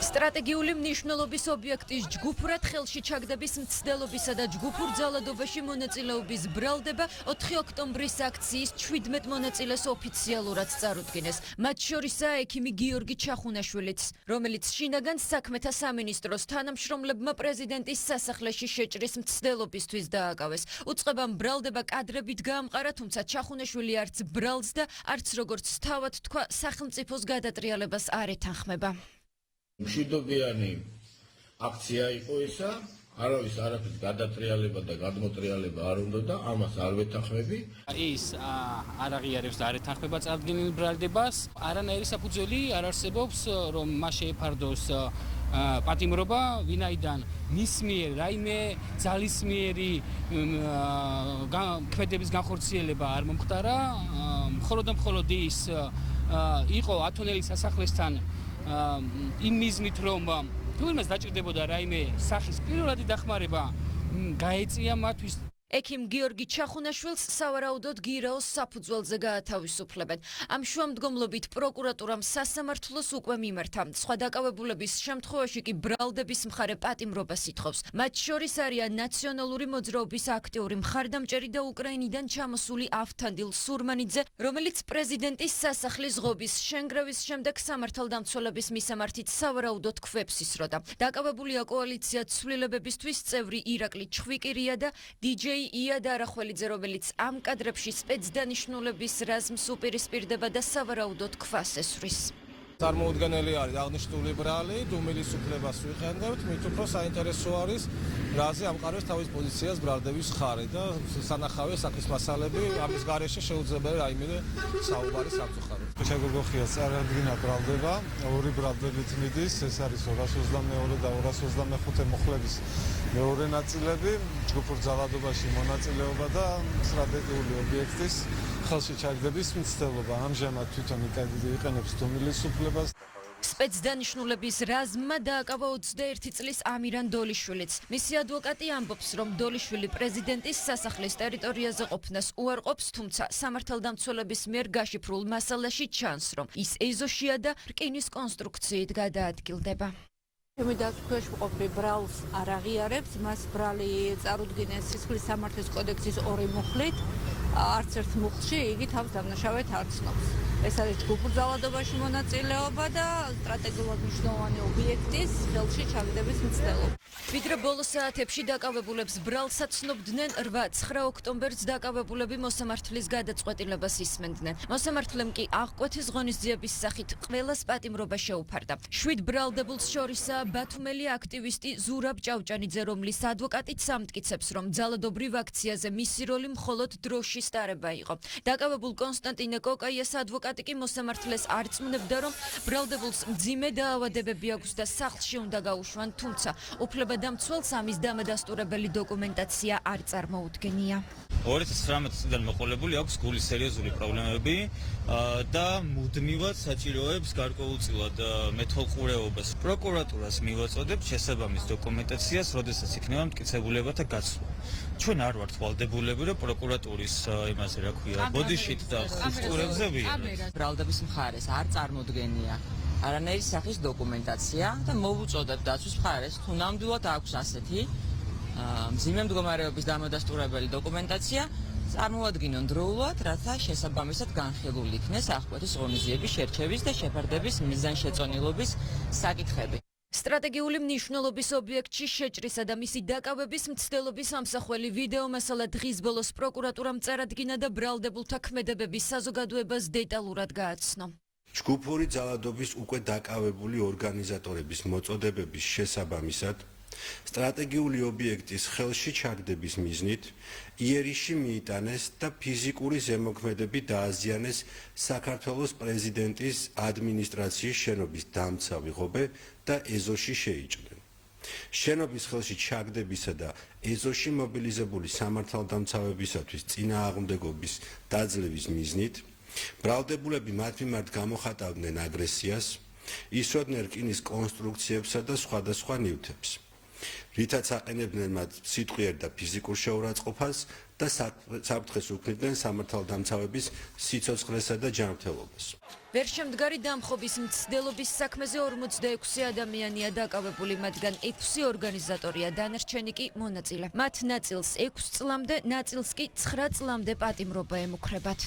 სტრატეგიული მნიშვნელობის ობიექტის ჯგუფურად ხელში ჩაგდების მცდელობისა და ჯგუფურ ძალადობაში მონაწილეობის ბრალდება 4 ოქტომბრის აქციის 17 მონაწილეს ოფიციალურად წარუდგინეს. მათ შორისაა ექიმი გიორგი ჩახუნაშვილიც, რომელიც შინაგან საქმეთა სამინისტროს თანამშრომლებმა პრეზიდენტის სასახლეში შეჭრის მცდელობისთვის დააკავეს. უწყებამ ბრალდება კადრებით გაამყარა, თუმცა ჩახუნაშვილი არც ბრალს და არც როგორც თავად თქვა სახელმწიფოს გადატრიალებას არ ეთანხმება. მშვიდობიანი აქცია იყო ისა, არავის არაფრის გადატრიალება და გადმოტრიალება არ უნდა და ამას არ ვეთანხმები. ის არ აღიარებს და არ ეთანხმება წარდგენილ ბრალდებას. არანაირი საფუძველი არ არსებობს, რომ მას შეეფარდოს პატიმრობა, ვინაიდან მის მიერ რაიმე ძალისმიერი ქმედების განხორციელება არ მომხდარა, მხოლოდ და მხოლოდ ის იყო ათონელის სასახლესთან იმ მიზნით, რომ თუ იმას დაჭირდებოდა რაიმე სახის პირველადი დახმარება გაეწია მათთვის. ექიმ გიორგი ჩახუნაშვილს სავარაუდოდ გირაოს საფუძველზე გაათავისუფლებენ. ამ შუამდგომლობით პროკურატურამ სასამართლოს უკვე მიმართა. სხვა დაკავებულების შემთხვევაში კი ბრალდების მხარე პატიმრობას ითხოვს. მათ შორის არიან ნაციონალური მოძრაობის აქტიური მხარდამჭერი და უკრაინიდან ჩამოსული ავთანდილ სურმანიძე, რომელიც პრეზიდენტის სასახლის ღობის შენგრევის შემდეგ სამართალდამცველების მისამართით სავარაუდოდ ქვებს ისროდა. დაკავებულია კოალიცია ცვლილებებისთვის წევრი ირაკლი ჩხვიკირია და DJ იად არახველიძე, რომელიც ამ კადრებში სპეცდანიშნულების რაზმს უპირისპირდება და სავარაუდოდ ქვას ესვრის. წარმოუდგენელი არის აღნიშნული ბრალი, დუმილის უფლებას ვიყენებთ, მით უფრო საინტერესო არის რაზე ამყარებს თავის პოზიციას ბრალდების მხარე და სანახავია საქმის მასალები, ამის გარეშე შეუძლებელი რაიმე საუბარი სამწუხაროდ. შეგვიძლია წარადგინა ბრალდება, ორი ბრალდებით მიდის, ეს არის 222 და 225 მუხლების მეორე ნაწილები, ჯგუფურ ძალადობაში მონაწილეობა და სტრატეგიული ობიექტის ხელში ჩაგდების მცდელობა. ამჟამად თვითონ იყენებს დუმილის უფლებას. სპეცდანიშნულების რაზმმა დააკავა 21 წლის ამირან დოლიშვილიც. მისი ადვოკატი ამბობს, რომ დოლიშვილი პრეზიდენტის სასახლის ტერიტორიაზე ყოფნას უარყოფს, თუმცა სამართალდამცველების მიერ გაშიფრულ მასალაში ჩანს, რომ ის ეზოშია და რკინის კონსტრუქციით გადაადგილდება. ჩემი დაცქვაში მყოფი ბრალს არ აღიარებს, მას ბრალი წარუდგინეს სისხლის სამართლის კოდექსის 2 მუხლით, არც ერთ მუხლში იგი თავს დამნაშავედ არ ცნობს. ეს არის ჯგუფურ ძალადობაში მონაწილეობა და სტრატეგიულად მნიშვნელოვანი ობიექტის ხელში ჩაგდების მცდელობა. ვიდრე ბოლო საათებში დაკავებულებს ბრალს აცნობდნენ, 8-9 ოქტომბერს დაკავებულები მოსამართლის გადაწყვეტილებას ისმენდნენ. მოსამართლემ კი აღკვეთის ღონისძიების სახით ყველას პატიმრობა შეუფარდა. 7 ბრალდებულს შორისაა ბათუმელი აქტივისტი ზურაბ ჭავჭანიძე, რომლის ადვოკატიც ამტკიცებს, რომ ძალადობრივ აქციაზე მისი როლი მხოლოდ დროშის ტარება იყო. დაკავებულ კონსტანტინე კოკაიას ადვოკატი კი მოსამართლეს არ წმნებდა, რომ ბრალდებულს მძიმე დაავადებები აქვს და სახლში უნდა გაუშვან, თუმცა უფლებადამცველს ამის დამადასტურებელი დოკუმენტაცია არ წარმოუდგენია. 2019 წლიდან მოყოლებული აქვს გულის სერიოზული პრობლემები და მუდმივად საჭიროებს გარკვეულწილად მეთვალყურეობას. პროკურატურას მივაწოდებთ შესაბამის დოკუმენტაციას, როდესაც იქნება მტკიცებულებათა გაცვლა. ჩვენ არ ვართ ვალდებულები, რომ პროკურატურის იმაზე რა ქვია, ბოდიშით და ხისტურებზე ვიაროთ. ბრალდების მხარეს არ წარმოდგენია არანაირი სახის დოკუმენტაცია და მოვუწოდებთ დაცვის მხარეს, თუ ნამდვილად აქვს ასეთი მძიმე მდგომარეობის დამადასტურებელი დოკუმენტაცია, წარმოადგინონ დროულად, რათა შესაბამისად განხილული იქნეს აღკვეთის ღონისძიების შერჩევის და შეფარდების მიზანშეწონილობის საკითხები. სტრატეგიული მნიშვნელობის ობიექტში შეჭრისა და მისი დაკავების მცდელობის ამსახველი ვიდეო მასალა დღის ბოლოს პროკურატურამ წარადგინა და ბრალდებულთა ქმედებების საზოგადოებას დეტალურად გააცნო. ჯგუფური ძალადობის უკვე დაკავებული ორგანიზატორების მოწოდებების შესაბამისად სტრატეგიული ობიექტის ხელში ჩაგდების მიზნით იერიშში მიიტანეს და ფიზიკური ზემოქმედები დააზიანეს საქართველოს პრეზიდენტის ადმინისტრაციის შენობის დამცავი ღობე და ეზოში შეიჭრნენ. შენობის ხელში ჩაგდებისა და ეზოში მობილიზებული სამართალდამცავებისათვის წინააღმდეგობის დაძლევის მიზნით ბრალდებულები მათ მიმართ გამოხატავდნენ აგრესიას, ისროდნენ რკინის კონსტრუქციებსა და სხვადასხვა ნივთებს. რითაც აყენებდნენ მათ სიტყვიერ და ფიზიკურ შეურაცხყოფას და საფრთხეს უქმნიდნენ სამართალდამცავების სიცოცხლესა და ჯანმრთელობას. ვერშემდგარი დამხობის მცდელობის საქმეზე 46 ადამიანია დაკავებული, მათგან 6 ორგანიზატორია, დანარჩენი კი მონაწილე. მათ ნაწილს 6 წლამდე, ნაწილს კი 9 წლამდე პატიმრობა ემუქრებათ.